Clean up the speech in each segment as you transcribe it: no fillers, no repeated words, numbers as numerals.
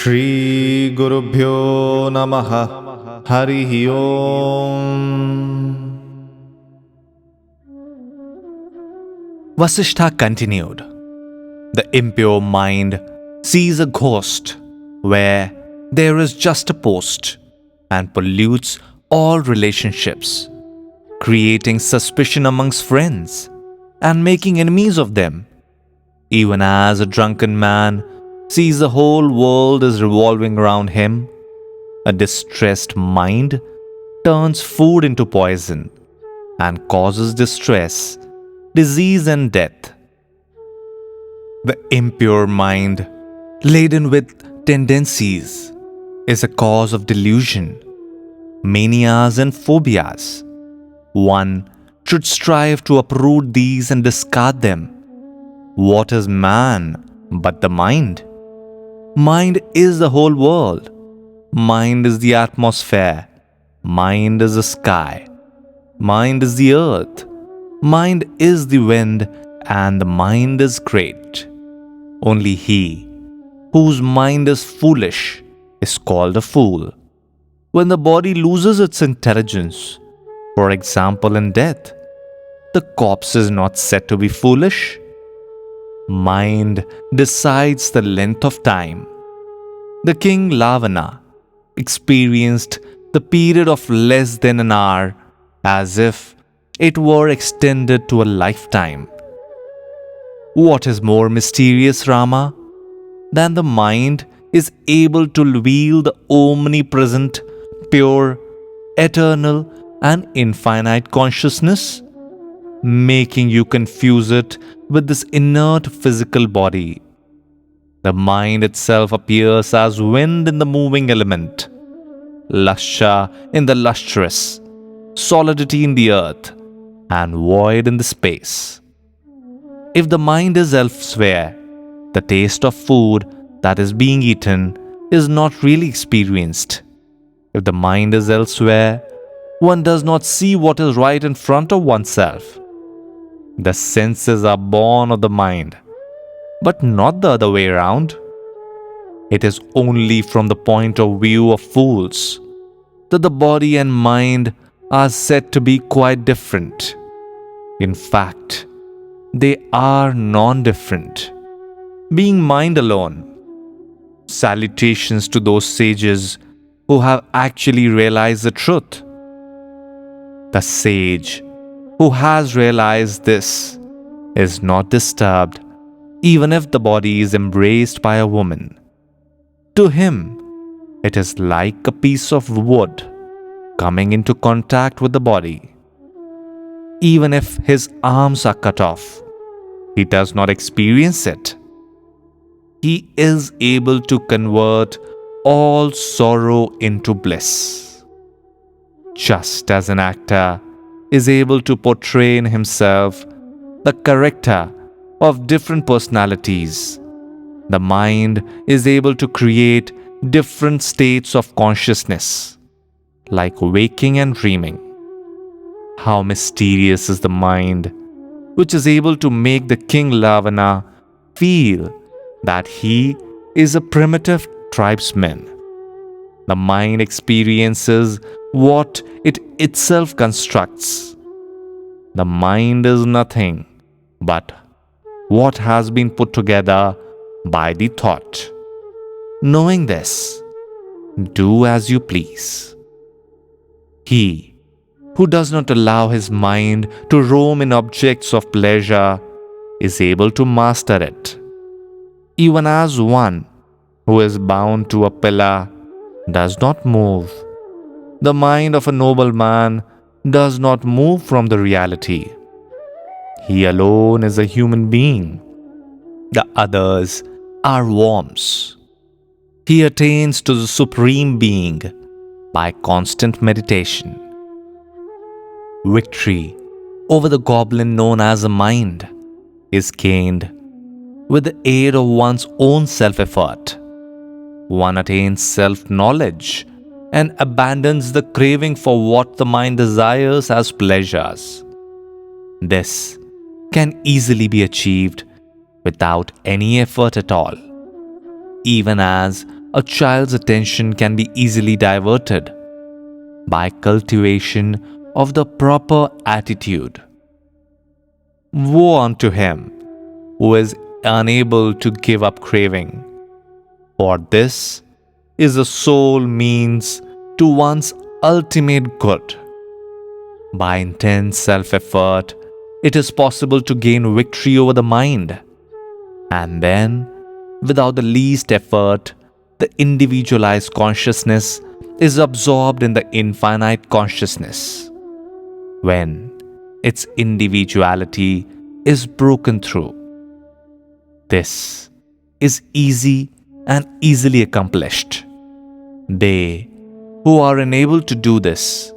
Shri Gurubhyo Namaha Harihi Om. Vasishtha continued. The impure mind sees a ghost where there is just a post and pollutes all relationships, creating suspicion amongst friends and making enemies of them. Even as a drunken man sees the whole world is revolving around him, a distressed mind turns food into poison and causes distress, disease and death. The impure mind, laden with tendencies, is a cause of delusion, manias and phobias. One should strive to uproot these and discard them. What is man but the mind? Mind is the whole world. Mind is the atmosphere. Mind is the sky. Mind is the earth. Mind is the wind, and the mind is great. Only he whose mind is foolish is called a fool. When the body loses its intelligence, for example in death, the corpse is not said to be foolish. Mind decides the length of time. The king Lavana experienced the period of less than an hour as if it were extended to a lifetime. What is more mysterious, Rama, than the mind is able to wield the omnipresent, pure, eternal, and infinite consciousness, making you confuse it with this inert physical body. The mind itself appears as wind in the moving element, lustre in the lustrous, solidity in the earth, and void in the space. If the mind is elsewhere, the taste of food that is being eaten is not really experienced. If the mind is elsewhere, one does not see what is right in front of oneself. The senses are born of the mind, but not the other way around. It is only from the point of view of fools that the body and mind are said to be quite different. In fact, they are non-different, being mind alone. Salutations to those sages who have actually realized the truth. The sage who has realized this is not disturbed even if the body is embraced by a woman. To him, it is like a piece of wood coming into contact with the body. Even if his arms are cut off, he does not experience it. He is able to convert all sorrow into bliss. Just as an actor is able to portray in himself the character of different personalities, the mind is able to create different states of consciousness, like waking and dreaming. How mysterious is the mind, which is able to make the king Lavana feel that he is a primitive tribesman. The mind experiences what it itself constructs. The mind is nothing but what has been put together by the thought. Knowing this, do as you please. He who does not allow his mind to roam in objects of pleasure is able to master it. Even as one who is bound to a pillar does not move, the mind of a noble man does not move from the reality. He alone is a human being. The others are worms. He attains to the Supreme Being by constant meditation. Victory over the goblin known as a mind is gained with the aid of one's own self-effort. One attains self-knowledge and abandons the craving for what the mind desires as pleasures. This can easily be achieved without any effort at all. Even as a child's attention can be easily diverted by cultivation of the proper attitude. Woe unto him who is unable to give up craving, for this is the sole means to one's ultimate good. By intense self-effort, it is possible to gain victory over the mind, and then, without the least effort, the individualized consciousness is absorbed in the infinite consciousness. When its individuality is broken through, this is easy and easily accomplished. They who are unable to do this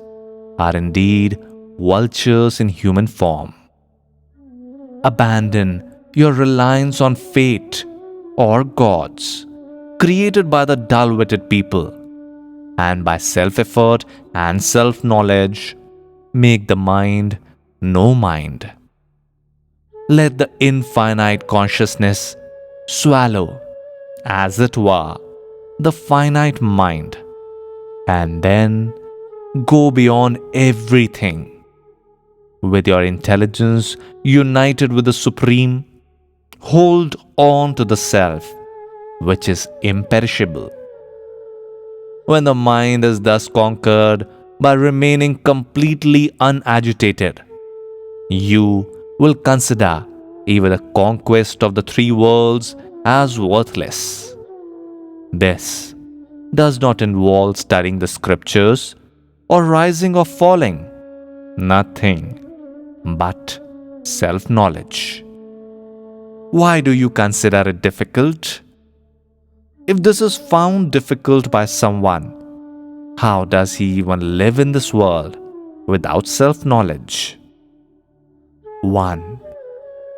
are indeed vultures in human form. Abandon your reliance on fate or gods created by the dull-witted people, and by self-effort and self-knowledge, make the mind no mind. Let the infinite consciousness swallow, as it were, the finite mind, and then go beyond everything. With your intelligence united with the Supreme, hold on to the Self, which is imperishable. When the mind is thus conquered by remaining completely unagitated, you will consider even the conquest of the three worlds as worthless. This does not involve studying the scriptures or rising or falling, nothing but self-knowledge. Why do you consider it difficult? If this is found difficult by someone, how does he even live in this world without self-knowledge? One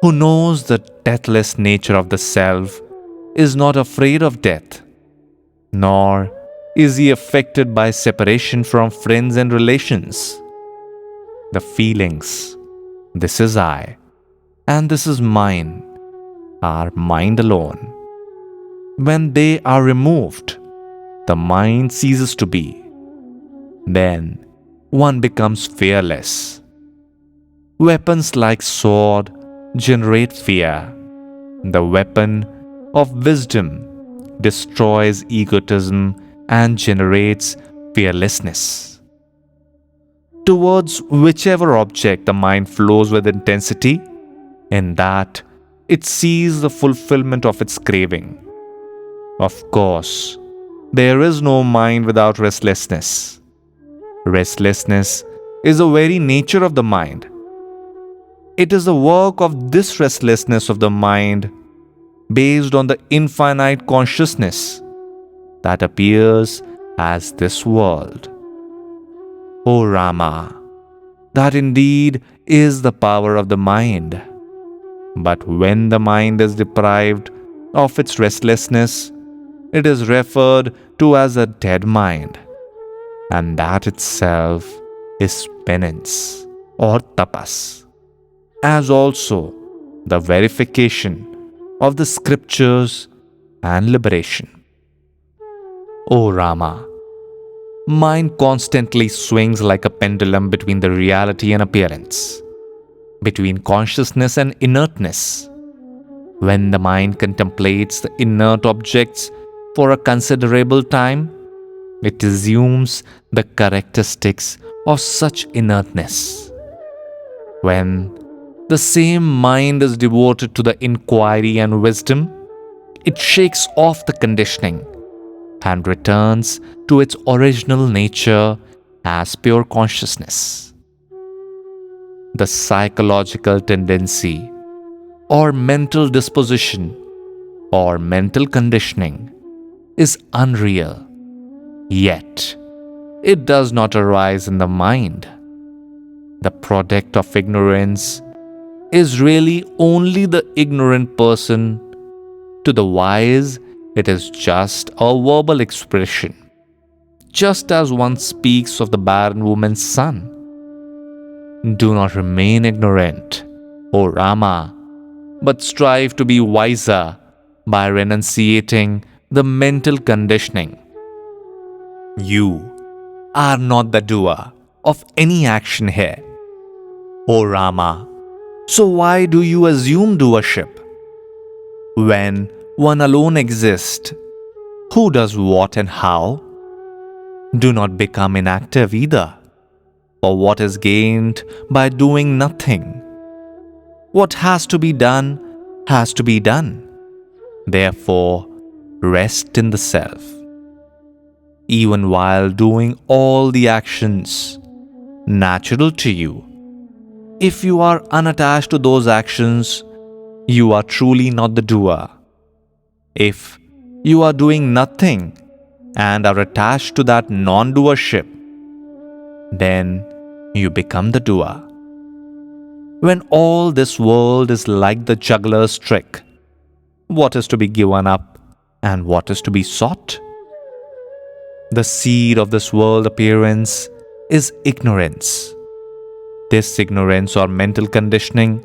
who knows the deathless nature of the self is not afraid of death, nor is he affected by separation from friends and relations. The feelings, this is I, and this is mine, are mind alone. When they are removed, the mind ceases to be. Then one becomes fearless. Weapons like sword generate fear. The weapon of wisdom destroys egotism and generates fearlessness. Towards whichever object the mind flows with intensity, in that it sees the fulfillment of its craving. Of course, there is no mind without restlessness. Restlessness is the very nature of the mind. It is the work of this restlessness of the mind, based on the infinite consciousness, that appears as this world. O Rama, that indeed is the power of the mind. But when the mind is deprived of its restlessness, it is referred to as a dead mind, and that itself is penance or tapas, as also the verification of the scriptures and liberation. O Rama, mind constantly swings like a pendulum between the reality and appearance, between consciousness and inertness. When the mind contemplates the inert objects for a considerable time, it assumes the characteristics of such inertness. When the same mind is devoted to the inquiry and wisdom, it shakes off the conditioning and returns to its original nature as pure consciousness. The psychological tendency or mental disposition or mental conditioning is unreal, yet it does not arise in the mind. The product of ignorance is really only the ignorant person. To the wise, it is just a verbal expression, just as one speaks of the barren woman's son. Do not remain ignorant, O Rama, but strive to be wiser by renunciating the mental conditioning. You are not the doer of any action here, O Rama. So why do you assume doership? When one alone exists, who does what and how? Do not become inactive either, for what is gained by doing nothing? What has to be done has to be done. Therefore, rest in the self. Even while doing all the actions natural to you, if you are unattached to those actions, you are truly not the doer. If you are doing nothing and are attached to that non-doership, then you become the doer. When all this world is like the juggler's trick, what is to be given up and what is to be sought? The seed of this world appearance is ignorance. This ignorance or mental conditioning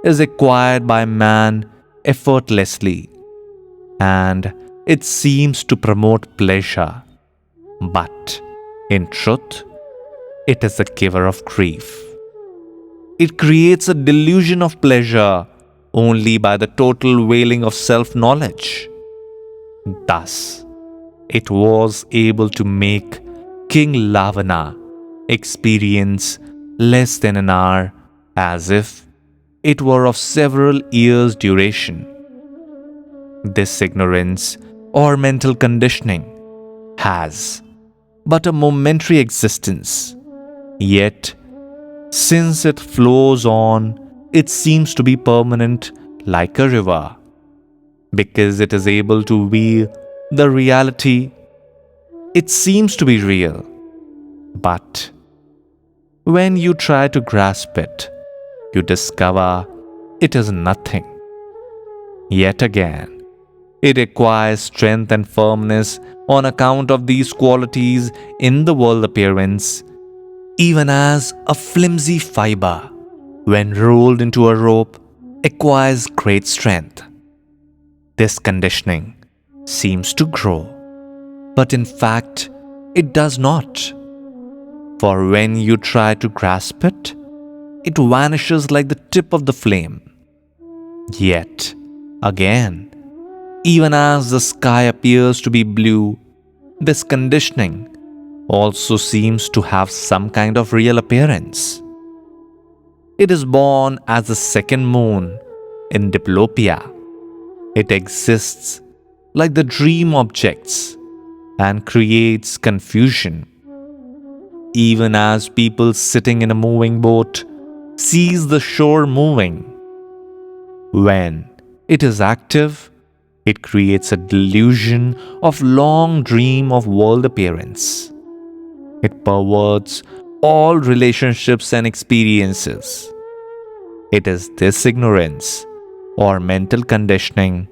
is acquired by man effortlessly, and it seems to promote pleasure. But in truth, it is the giver of grief. It creates a delusion of pleasure only by the total veiling of self-knowledge. Thus, it was able to make King Lavana experience less than an hour as if it were of several years' duration. This ignorance or mental conditioning has but a momentary existence, yet since it flows on, it seems to be permanent like a river, because it is able to weigh the reality. It seems to be real, but when you try to grasp it, you discover it is nothing. Yet again, it acquires strength and firmness on account of these qualities in the world appearance, even as a flimsy fiber, when rolled into a rope, acquires great strength. This conditioning seems to grow, but in fact, it does not. For when you try to grasp it, it vanishes like the tip of the flame. Yet, again, even as the sky appears to be blue, this conditioning also seems to have some kind of real appearance. It is born as the second moon in diplopia. It exists like the dream objects and creates confusion. Even as people sitting in a moving boat sees the shore moving. When it is active, it creates a delusion of long dream of world appearance. It perverts all relationships and experiences. It is this ignorance or mental conditioning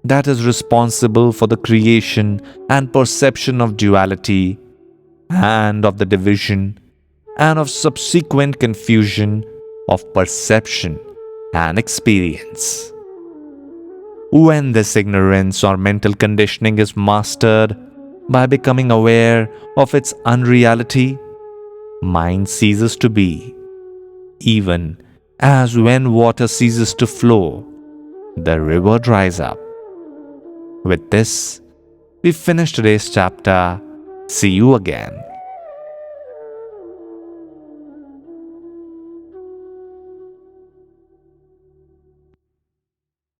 that is responsible for the creation and perception of duality and of the division and of subsequent confusion of perception and experience. When this ignorance or mental conditioning is mastered by becoming aware of its unreality, mind ceases to be, even as when water ceases to flow, the river dries up. With this, we finish today's chapter. See you again.